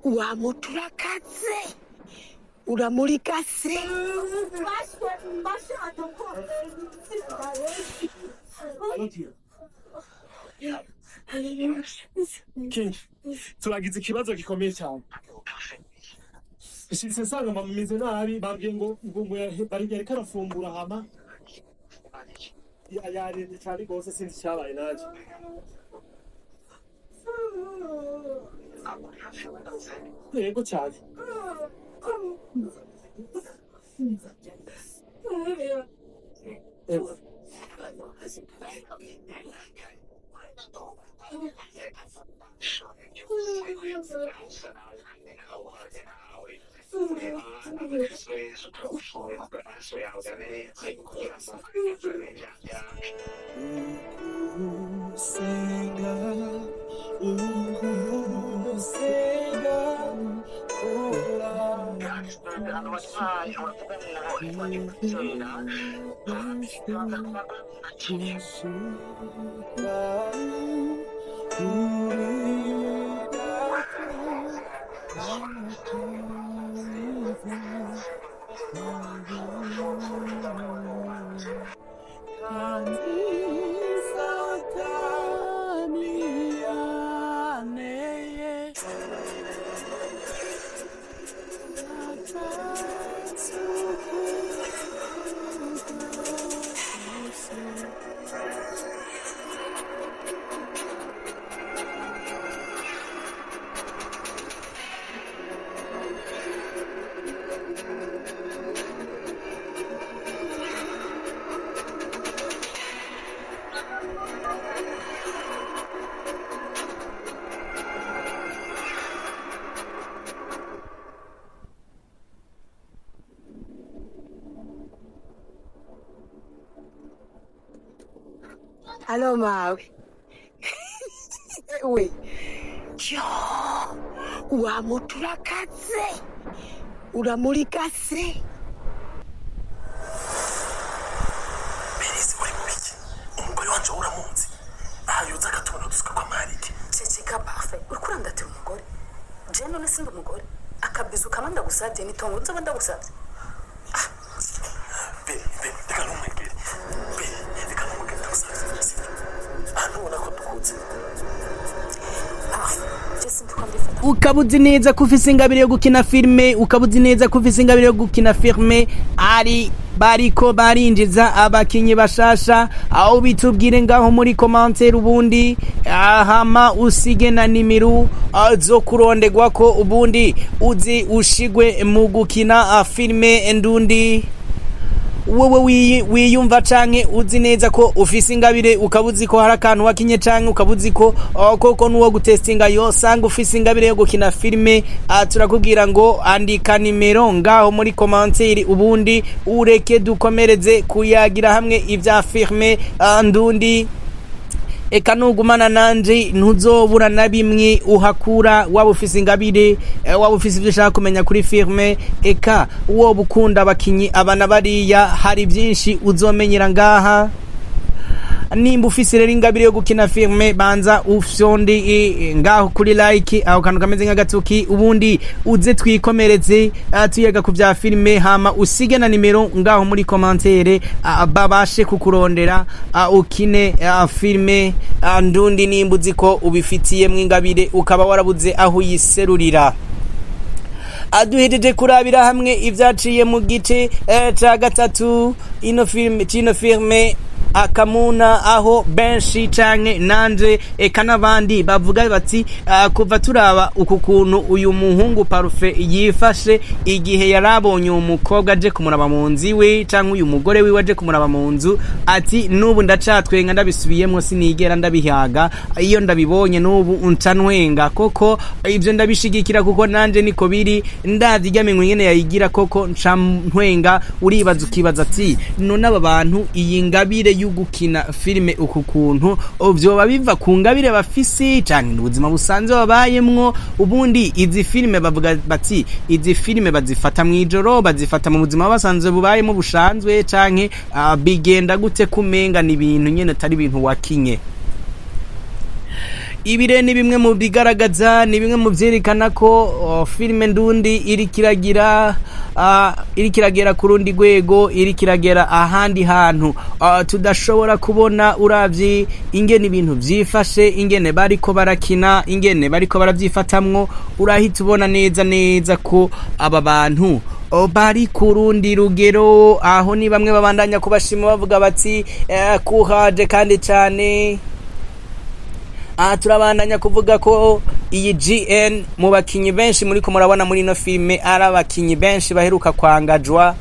wamuturakaze uramurikase turagize ikibazo gikomeye cyane. Shitse nsanga bameze nabi babwiye ngo yareka arafungura hama yarinde cyane rwose sinzi icyabaye naje. Yego cyane. Halo mawe. We. Yo. Wamuturakaze uramurikase. Birizi uri mubiki umugore wanje uramunzi ahayuza agatubona dusuka kwa marike ceceka parfait uriko urandatira umugore je none sindi umugore akabizu kamwe ndagusabye nitongo nzoba ndagusabye reka numwegere reka numwegere ndagusabye ubona ko dukunze ukabuzi neza ko ufise ingabire yo gukina filme ukabuzi neza ko ufise ingabire yo gukina filme ari bariko barinjiza abakinyi bashasha aho bitubwire ngaho muri commentaire ubundi hama usige na nimiru zo kurondegwa ko ubundi uzi ushigwe mu gukina filme ndundi wowe wiyumva canke uzi neza ko ufise ingabire ukabuzi ko hari akantu wakinye canke ukabuzi ko koko nuwo gutestinga yosanga ufise ingabire yo gukina filme turakubwira ngo andika nimero ngaho muri commentaire ubundi ureke dukomereze kuyagira hamwe ivya filme ndundi eka nugumana nanje ntuzobura na bimwe uhakura waba ufise ingabire waba ufise ivyo ushaka kumenya kuri filme eka uwo bukunda abakinyi abana bariya hari byinshi uzomenyera ngaha nimba ufise rero ingabire yo gukina filme banza ufyondi ngaho kuri like aho kantu kameze nk'agatuki ubundi uze twikomereze tuyega ku bya filme hama usige na nimero ngaho muri commentaire babashe kukurondera ukine filme ndundi nimba uzi ko ubifitiye mwingabire ukaba warabuze aho yiserurira aduhejeje kurabira hamwe ivyaciye mu gice ca gatatu ino filme akamuna aho benshi canke nanje eka nabandi bavuga bati kuva turaba uku kuntu uyu muhungu parufe yifashe igihe yarabonye umukobwa aje kumuraba mu nzi we canke uyu mugore we waje kumuraba mu nzu ati nubu ndacatwenga ndabisubiyemo sinigera ndabihaga iyo ndabibonye nubu untantwenga koko ivyo ndabishigikira kuko nanje niko biri ndavyigame ngwene yayigira koko ncantwenga uribaza ukibaza ati none aba bantu iyi ngabire y'ugukina filme uku kuntu byoba biva ku ngabire bafisi canke ubuzima busanzwe babayemwo ubundi izi filme bavuga bati izi filme bazifata mwijoro bazifata mu buzima basanzwe bubayemo bushanzwe canke bigenda gute kumenga ni ibintu nyene tari ibintu wakinye ibire ni bimwe mu bigaragaza, ni bimwe mu vyerekana ko filime ndundi iri kiragera ku rundi rwego, iri kiragera ahandi hantu tudashobora kubona uravye ingene ibintu vyifashe, ingene bariko barakina, ingene bariko baravyifatamwo, urahita ubona neza ko aba bantu bari ku rundi rugero. Aho ni bamwe babandanya kubashima bavuga bati kuhaje kandi cyane. Turabandanya kuvuga ko iyi GN mu bakinyi benshi muri ko murabona muri no filme ari abakinyi benshi baheruka kwangajwa,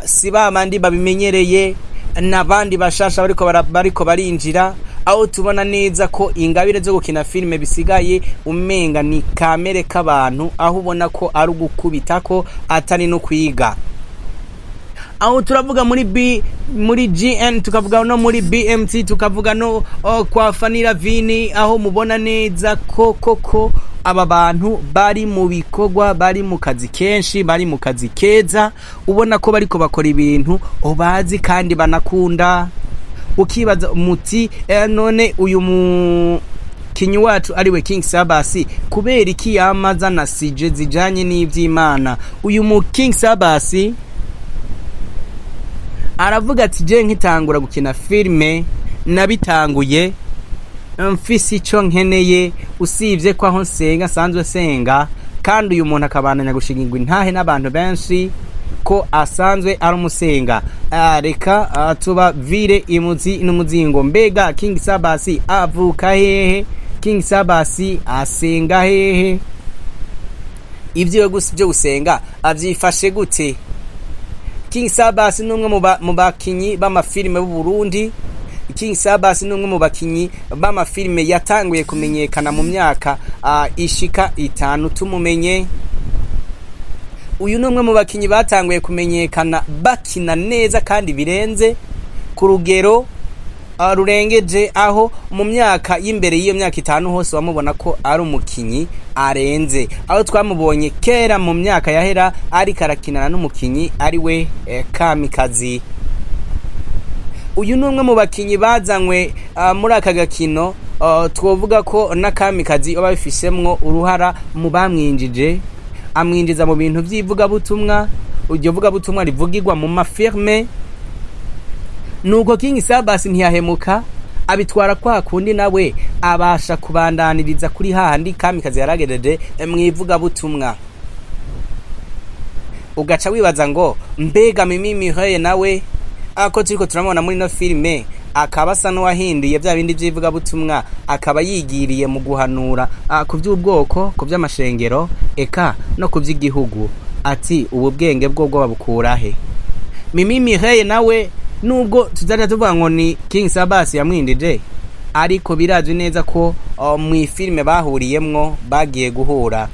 siba mandi babimenyereye n'abandi bashasha bariko barinjira, aho tubona neza ko ingabire zo gukina filme bisigaye umenga ni kamere k'abantu, aho ubona ko ari ugukubita ko atari no kwiga. Aho turavuga muri GN, tukavuga no muri BMT, tukavuga no kwa Fanira Vini, aho mubona neza ko aba bantu bari mu bikorwa, bari mu kazi kenshi, bari mu kazi keza, ubona ko bariko bakora ibintu bazi kandi banakunda. Ukibaza muti none uyu mukinyi wacu ariwe King Sabasi kubera iki yamaza na sije zijanye n'ivy'Imana? Uyu mu King Sabasi aravuga ati je nkitangura gukina filme nabitanguye mfise ico nkeneye, usivye ko aho nsenga sanzwe senga, kandi uyu muntu akabandanya gushigirwa intahe n'abantu benshi ko asanzwe ari umusenga. Reka tuba vire imuzi n'umuzingo. Mbega King Sabasi avuka hehe? King Sabasi asenga hehe? Ivyo byo gusenga avyifashe gute? King Sabasi numwe mu bakinyi b'amafilme b'u Burundi. King Sabasi numwe mu bakinyi b'amafilme yatanguye kumenyekana mu myaka ishika 5 tumumenye. Uyu numwe mu bakinyi batanguye kumenyekana bakina neza kandi birenze ku rugero rurengeje, aho mu myaka y'imbere y'iyo myaka 5 hose wamubona ko ari umukinyi arenze. Aho twamubonye kera mu myaka yahera ari karakinana n'umukinyi ari we Kamikazi. Uyu numwe mu bakinyi bazanywe muri aka gakino, twovuga ko na Kamikazi babifisemwo uruhara mu bamwinjije, amwinjiza mu bintu by'ivuga butumwa. Ujye vuga butumwa rivugirwa mu mafirme. Nuko King Sabasi ntiyahemuka, abitwara kwa kundi nawe abasha kubandaniriza kuri hahandi Kamikazi yaragejeje mwivuga butumwa. Ugaca wibaza ngo mbega Mimi nawe ako turiko turamubona muri no filme akabasa no wahinduye bya bindi byivuga butumwa, akaba yigiriye mu guhanura ku by'ubwoko, ku by'amashengero, eka no ku by'igihugu. Ati ubu bwenge bwo babukura he? Mimi nawe nubwo tuzajya tuvuga ngo ni King Sabasi yamwindije, ariko birazwi neza ko mu filme bahuriyemwo bagiye guhura.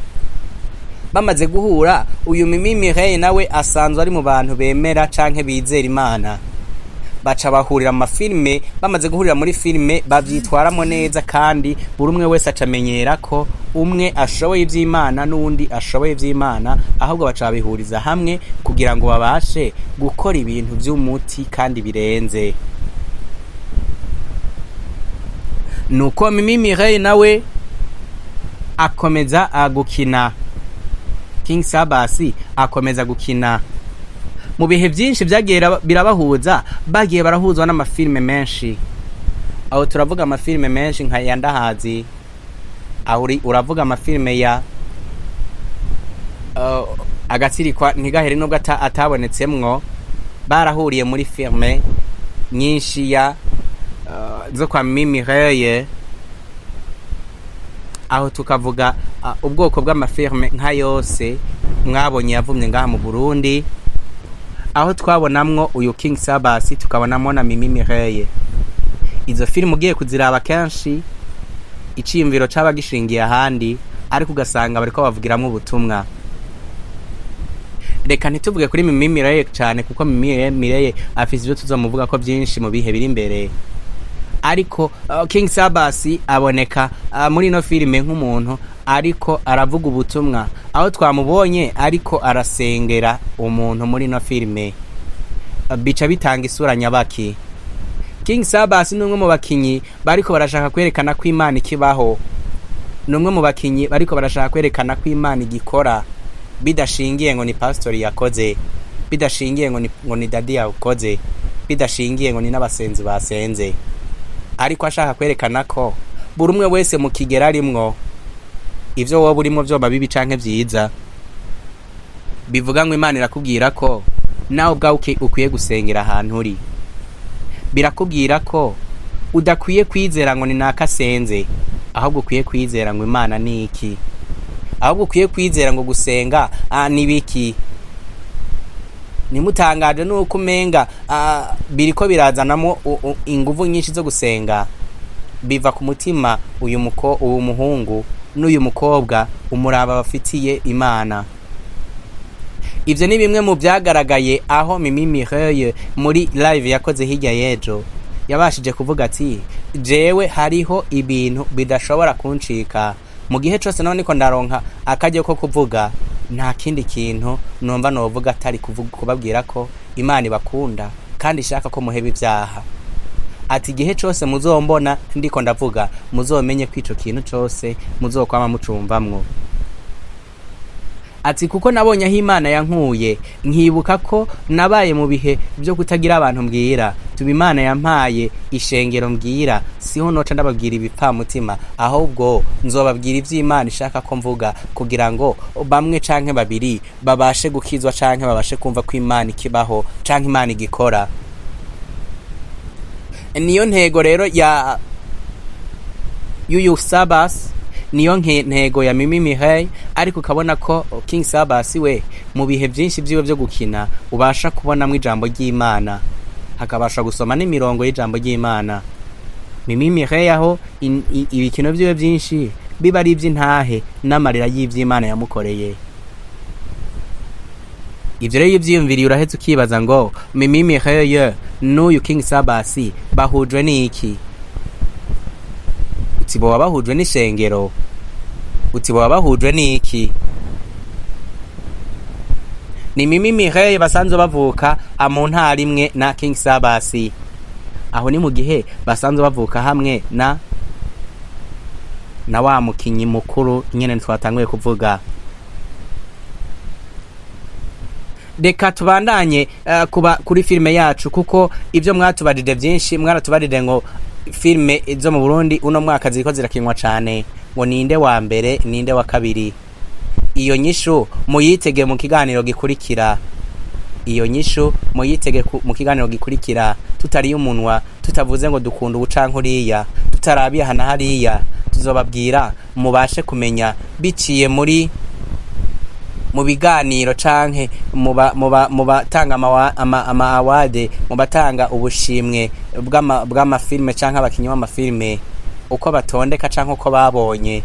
Bamaze guhura, uyu Mimi nawe asanzwe ari mu bantu bemera canke bizera Imana. Baca bahurira mu filme, bamaze guhurira muri filme bavyitwaramo neza, kandi buri umwe wese acamenyera ko umwe ashoboye ivy'Imana n'undi ashoboye ivy'Imana, ahubwo baca bihuriza hamwe kugira ngo babashe gukora ibintu by'umuti kandi birenze. Nuko Mimi nawe akomeza gukina. King Sabasi akomeza gukina. Mu bihe byinshi byagiye birabahuza, bagiye barahuzwa n'amafilme menshi. Aho turavuga amafilme menshi nka Yandahazi, uravuga amafilme ya agatsirikwa ntigahere nubwo atabonetsemwo. Barahuriye muri filme nyinshi ya zo kwa Mimi aho tukavuga ubwoko bw'amafilme nka yose mwabonye yavumye ngaha mu Burundi, aho twabonamwo uyu King Sabasi, tukabonamo na Mimi. Izo filme ugiye kuziraba kenshi iciyumviro caba gishingiye ahandi, ariko ugasanga bariko bavugiramo ubutumwa. Reka ntituvuge kuri Mimi cyane, kuko Mimi afise ibyo tuzomuvuga ko byinshi mu bihe biri imbere. Ariko King Sabasi aboneka muri no filme nk'umuntu ariko aravuga ubutumwa, aho twamubonye ariko arasengera umuntu muri no filme. Bica bitanga isura nyabaki. King Sabas ni umwe mu bakinyi bariko barashaka kwerekana ko Imana ikibaho, ni umwe mu bakinyi bariko barashaka kwerekana ko Imana igikora, bidashingiye ngo ni pastor yakoze, bidashingiye ngo ni dadi yakoze, bidashingiye ngo ni n'abasenzi basenze, ariko ashaka kwerekana ko buri umwe wese mu kigera arimwo ivyo wowe urimo vyoba bibi canke vyiza, bivuga ngo Imana irakubwira ko nawe ubwawe ukwiye gusengera ahantu uri, birakubwira ko udakwiye kwizera ngo ni nakasenze, ahubwo ukwiye kwizera ngo Imana ni iki, ahubwo ukwiye kwizera ngo gusenga ni biki. Nimutangaje nuko umenga biriko birazanamo inguvu nyinshi zo gusenga, biva ku mutima uyu muhungu n'uyu mukobwa umuraba bafitiye Imana. Ivyo ni bimwe mu byagaragaye aho Mimi Mireille muri live yakoze hirya yejo yabashije kuvuga ati jewe hariho ibintu bidashobora kuncika mu gihe cyose naho niko ndaronka akajye ko kuvuga, nta kindi kintu numva novuga atari kubabwira ko Imana ibakunda kandi ishaka ko muheba ibyaha. Ati gihe cyose muzombona ndiko ndavuga muzomenye kwico kintu cyose muzokwama mucumvamwo. Ati kuko nabonye aho Imana yankuye nkibuka ko nabaye mu bihe byo kutagira abantu mbwira, tuba Imana yampaye ishengero mbwira, siho noca ndababwira ibipfa mutima, ahubwo nzobabwira ivy'Imana ishaka ko mvuga kugira ngo bamwe canke babiri babashe gukizwa canke babashe kumva ko Imana ikibaho canke Imana igikora. Niyo ntego rero ya Yuyu Sabas, niyo ntego ya Mimi Mireille, ariko ukabona ko King Sabas we mu bihe byinshi byiwe byo gukina ubasha kubonamo ijambo ry'Imana, hakabasha gusoma n'imirongo y'ijambo ry'Imana. Mimi Mireille aho ibikino byiwe byinshi biba ari iby'intahe n'amarira y'ivy'Imana yamukoreye. Ivyo rero ivyiyumviriye urahetse ukibaza ngo Mimi Mireille n'uyu King Sabas bahujwe n'iki? Utibo wabahujwe n'ishengero, utibo wabahujwe n'iki? Ni Mimi Mireille basanzwe bavuka mu ntara imwe na King Sabas, aho ni mu gihe basanzwe bavuka hamwe na wa mukinyi mukuru nyene twatanguye kuvuga. Reka tubandanye kuba kuri filme yacu, kuko ivyo mwatubadide byinshi, mwaratubadide ngo filme zo mu Burundi uno mwaka ziko zirakinwa cyane, ngo ninde wa mbere ninde wa kabiri. Iyo nyishu muyitege mu kiganiro gikurikira, iyo nyishu muyitege mu kiganiro gikurikira, tutari umunwa, tutavuze ngo dukunda ubucankuriya, tutarabiye hana hariya, tuzobabwira mubashe kumenya biciye mu biganiro canke mu batanga ama award, mu batanga ubushimwe bw'amafilme canke abakinyi b'amafilme, uko batondeka canke uko babonye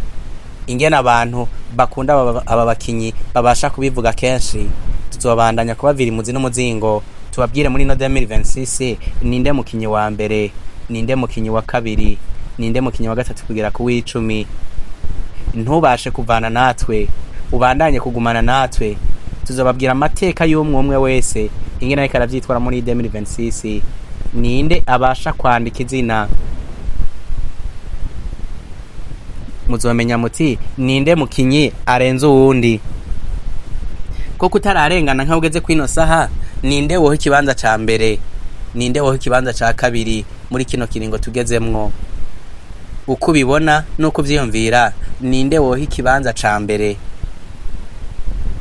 ingena abantu bakunda aba bakinyi babasha kubivuga kenshi. Tuzobandanya kubavira imuzi n'umuzingo, tubabwire muri no 2026 ninde mukinyi wa mbere, ninde mukinyi wa kabiri, ninde mukinyi wa gatatu kugera ku w'icumi. Ntubashe kuvana natwe, ubandanye kugumana natwe, tuzobabwira amateka y'umwe wese ingena ariko aravyitwara muri 2026. Ninde abasha kwandika izina, muzomenya muti ninde mukinyi arenze uwundi. Ko kutararengana nka ugeze kwino saha, ninde woho ikibanza ca mbere, ninde woho ikibanza ca kabiri muri kino kiringo tugezemwo. Uko bibona nuko vyiyumvira, ninde woho ikibanza ca mbere,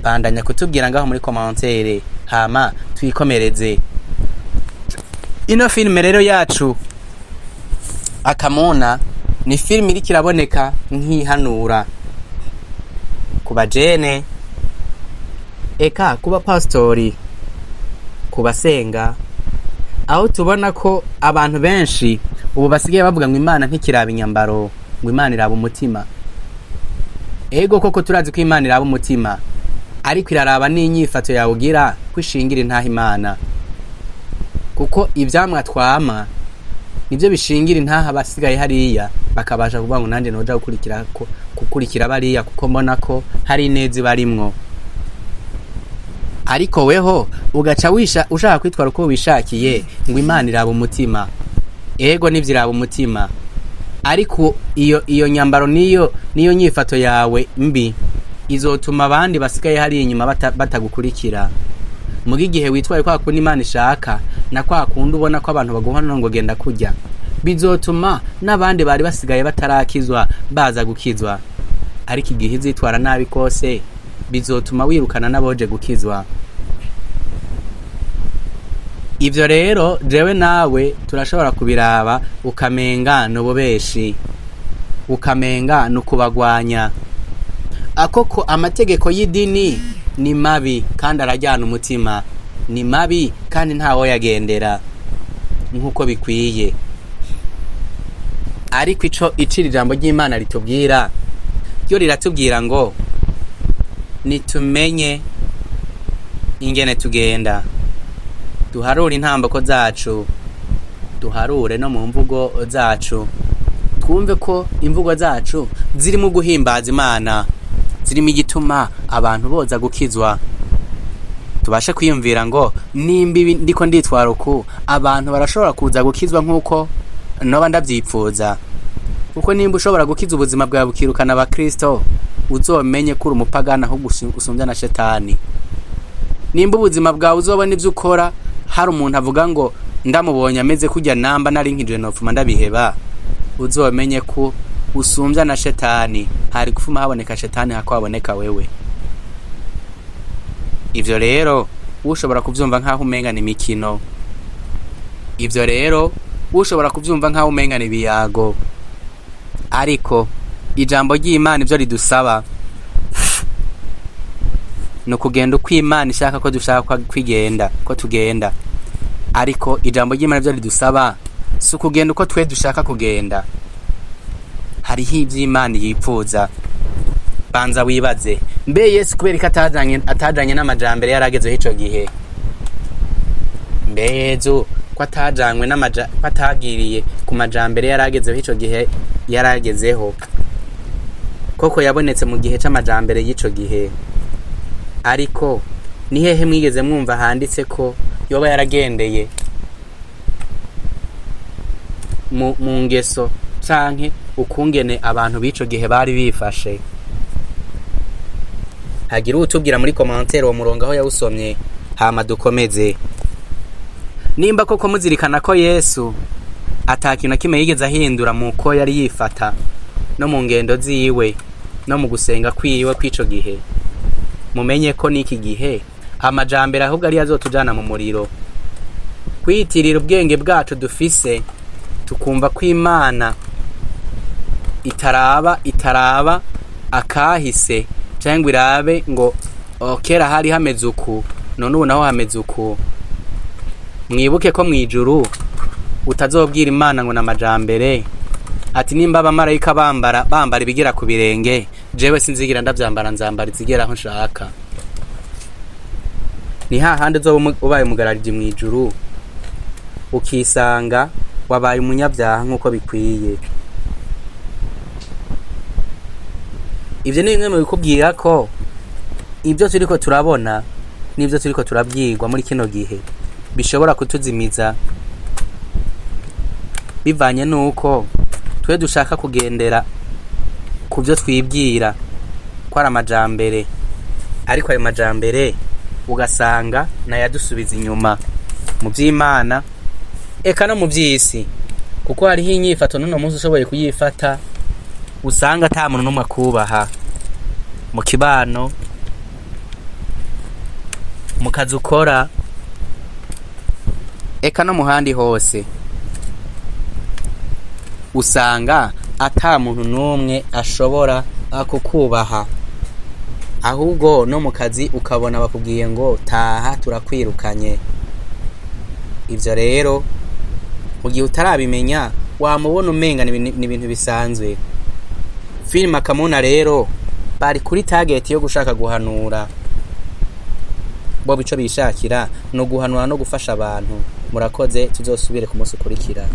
bandanya kutubwira ngaho muri commentaire, hama twikomereze. Ino filme rero yacu Akamuna ni filme iri kiraboneka nk'ihanura kuba jene, eka kuba pastori, kuba senga, aho tubona ko abantu benshi ubu basigaye bavuga ngo Imana ntikiraba inyambaro, ngo Imana iraba umutima. Ego koko turazi ko Imana iraba umutima, ariko iraraba n'inyifato yawe ugira kwishingira intaha Imana, kuko ivyamwa twama nivyo bishingira intaha basigaye hariya, bakabasha kuvuga ngo nanje noja gukurikira bariya kuko mbona ko hari nezi barimwo. Ariko weho ugaca ushaka kwitwara uko wishakiye ngo Imana iraba umutima. ego nivyiraba umutima, ariko iyo nyambaro niyo nyifato yawe mbi izotuma abandi basigaye hari inyuma batagukurikira. Mugi gihe witwaye kwa kundi Imana ishaka na kwa kundi ubona ko abantu baguhana ngo genda kurya, bizotuma n'abandi bari basigaye batarakizwa baza gukizwa. Ariko igihe izitwara nabi kose bizotuma wirukana n'aboje gukizwa. Ivyo rero jewe nawe turashobora kubiraba ukamenga n'ububeshi, ukamenga n'ukubagwanya. Akoko amategeko y'idini ni mabi kandi arajyana umutima, ni mabi kandi ntawo yagendera nkuko bikwiye. Ariko iciri jambo ry'Imana ritubwira ryo riratubwira ngo nitumenye ingene tugenda, duharure intambako zacu, duharure no mu mvugo zacu, twumve ko imvugo zacu zirimo guhimbaza Imana, zirimo igituma abantu boza gukizwa. Tubashe kwiyumvira ngo nimbi ndiko nditwara uku abantu barashobora kuza gukizwa nkuko noba ndavyipfuza. Kuko nimba ushobora gukiza ubuzima bwawe bukirukana abakristo, uzomenye ko uri umupagana aho usumbya na shetani. Nimba ubuzima bwawe uzobona ivyo ukora hari umuntu avuga ngo ndamubonye ameze kujya namba nari nkije nopfuma ndabiheba, uzomenye ko usumbya na shetani. Hari gufuma haboneka shetani hako haboneka wewe. Ivyo rero ushobora kuvyumva nkaho umenga ni mikino, ivyo rero ushobora kuvyumva nkaho umenga ni biyago, ariko ijambo ry'Imana ivyo ridusaba no kugenda uko Imana ishaka ko dushaka kwigenda ko tugenda. Ariko ijambo ry'Imana ivyo ridusaba si kugenda uko twe dushaka kugenda. Hariho ivy'Imana yipfuza. Banza wibaze, mbe Yesu kubera ko atajanye n'amajambere yaragezeho ico gihe, mbe Yesu ko atajanywe patagiriye ku majambere yaragezeho ico gihe yaragezeho, koko yabonetse mu gihe c'amajambere y'ico gihe. Ariko ni hehe mwigeze mwumva handitse ko yoba yaragendeye mu ngeso canke ukungene abantu b'ico gihe bari bifashe? Hagira utubwira muri commentaire wo murongo aho yawusomye, hama dukomeze. Nimba koko muzirikana ko Yesu atakintu kimwe yigeze ahindura mu ko yari yifata no mu ngendo ziwe no mu gusenga kwiwe kw'ico gihe, mumenye ko niki gihe amajambere ahubwo ari yazotujana mu muriro. Kwiyitirira ubwenge bwacu dufise tukumva ko Imana itaraba akahise cyangwa irabe ngo kera hari hameze uku none ubu naho hameze uku. Mwibuke ko mwijuru utazobwira Imana ngo namajambere ati nimba abamarayika bambara ibigira ku birenge, jewe sinzigira ndavyambara, nzambara izigera aho nshaka. Ni hahandi uzoba ubaye umugararije mwijuru ukisanga wabaye umunyabyaha nkuko bikwiye. Ivyo ni bimwe mu bikubwira ko ibyo turiko turabona n'ibyo turiko turabwirwa muri kino gihe bishobora kutuzimiza, bivanye nuko twe dushaka kugendera ku byo twibwira ko ari amajambere, ariko ayo majambere ugasanga nayadusubiza inyuma mu by'Imana eka no mu by'isi. Kuko hariho inyifato n'uno munsi ushoboye kuyifata usanga ata muntu n'umwe akubaha mu kibano, mu kazi ukora, eka no mu handi hose usanga ata muntu n'umwe ashobora kukubaha. Ahubwo no mu kazi ukabona bakubwiye ngo taha turakwirukanye. Ivyo rero mu gihe utarabimenya wamubona umenga ni ibintu bisanzwe. Film AKAMUNA rero bari kuri target yo gushaka guhanura, bo bico bishakira no guhanura no gufasha abantu. Murakoze, tuzosubire ku munsi ukurikira.